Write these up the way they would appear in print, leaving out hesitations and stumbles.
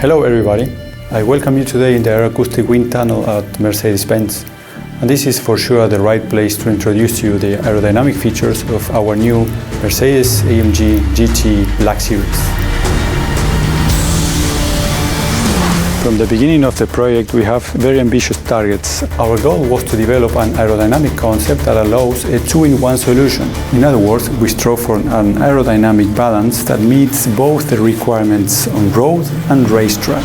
Hello everybody, I welcome you today in the air acoustic wind tunnel at Mercedes-Benz. And this is for sure the right place to introduce to you the aerodynamic features of our new Mercedes-AMG GT Black-series. From the beginning of the project we have very ambitious targets. Our goal was to develop an aerodynamic concept that allows a two-in-one solution. In other words, we strove for an aerodynamic balance that meets both the requirements on road and racetrack.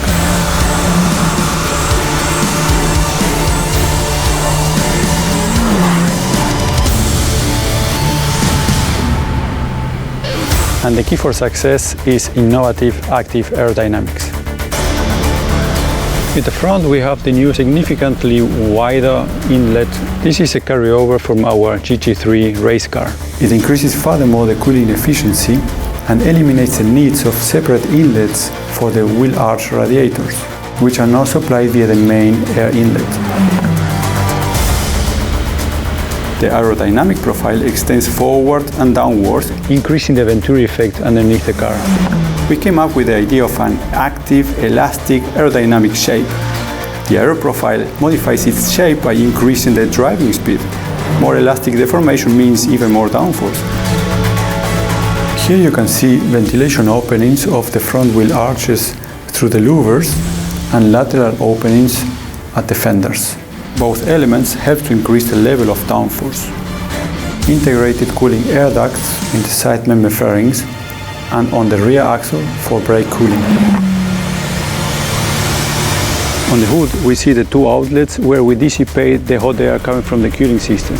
And the key for success is innovative active aerodynamics. At the front we have the new significantly wider inlet. This is a carryover from our GT3 race car. It increases furthermore the cooling efficiency and eliminates the needs of separate inlets for the wheel arch radiators, which are now supplied via the main air inlet. The aerodynamic profile extends forward and downwards, increasing the Venturi effect underneath the car. We came up with the idea of an active, elastic, aerodynamic shape. The aero profile modifies its shape by increasing the driving speed. More elastic deformation means even more downforce. Here you can see ventilation openings of the front wheel arches through the louvers and lateral openings at the fenders. Both elements help to increase the level of downforce. Integrated cooling air ducts in the side member fairings and on the rear axle for brake cooling. On the hood we see the two outlets where we dissipate the hot air coming from the cooling system.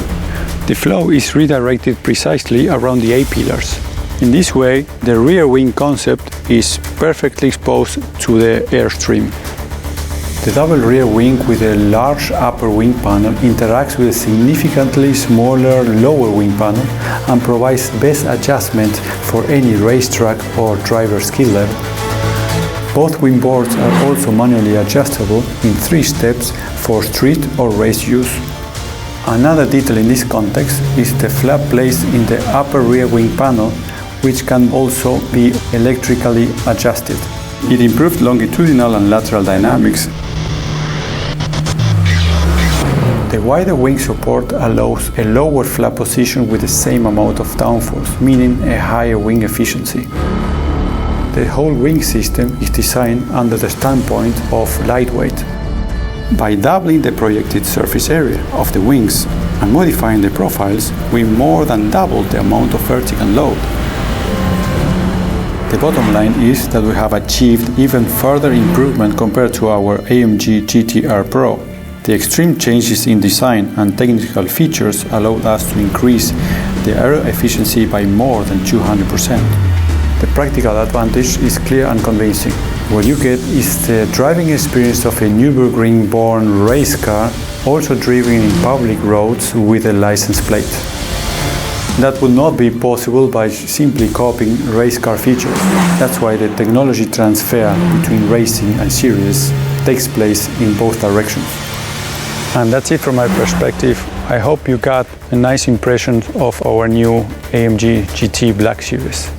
The flow is redirected precisely around the A-pillars. In this way, the rear wing concept is perfectly exposed to the airstream. The double rear wing with a large upper wing panel interacts with a significantly smaller lower wing panel and provides best adjustment for any racetrack or driver skill level. Both wing boards are also manually adjustable in 3 steps for street or race use. Another detail in this context is the flap placed in the upper rear wing panel, which can also be electrically adjusted. It improved longitudinal and lateral dynamics. The wider wing support allows a lower flap position with the same amount of downforce, meaning a higher wing efficiency. The whole wing system is designed under the standpoint of lightweight. By doubling the projected surface area of the wings and modifying the profiles, we more than doubled the amount of vertical load. The bottom line is that we have achieved even further improvement compared to our AMG GT-R Pro. The extreme changes in design and technical features allowed us to increase the aero efficiency by more than 200%. The practical advantage is clear and convincing. What you get is the driving experience of a Nürburgring-born race car, also driven in public roads with a license plate. That would not be possible by simply copying race car features. That's why the technology transfer between racing and series takes place in both directions. And that's it from my perspective. I hope you got a nice impression of our new AMG GT Black Series.